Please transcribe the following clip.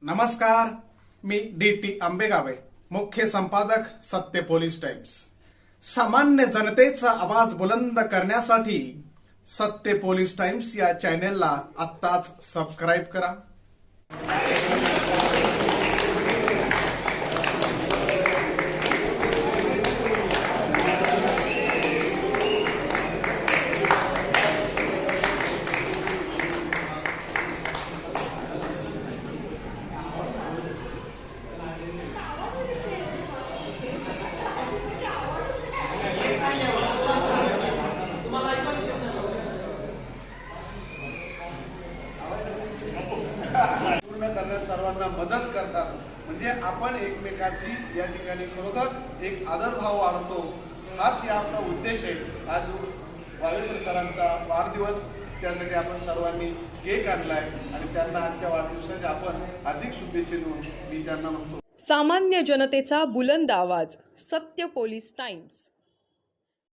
नमस्कार, मी डी.टी. आंबेगावे, मुख्य संपादक सत्य पोलीस टाइम्स। सामान्य जनतेचा आवाज बुलंद करण्यासाठी सत्य पोलीस टाइम्स या चॅनेलला आत्ताच सबस्क्राइब करा। पूर्ण करण्यास सर्वांना मदत करतात। म्हणजे आपण एकमेकांची या ठिकाणी खरोखर एक आदरभाव वाढतो, हाच याचा उद्देश आहे। आज वावेकर सरांचा वाढदिवस, त्यासाठी आपण सर्वांनी केक आणलाय आणि त्यांना आजच्या वाढदिवसाच्या आपण हार्दिक शुभेच्छा देऊन मी त्यांना म्हणतो। सामान्य जनतेचा बुलंद आवाज, सत्य पोलीस टाइम्स।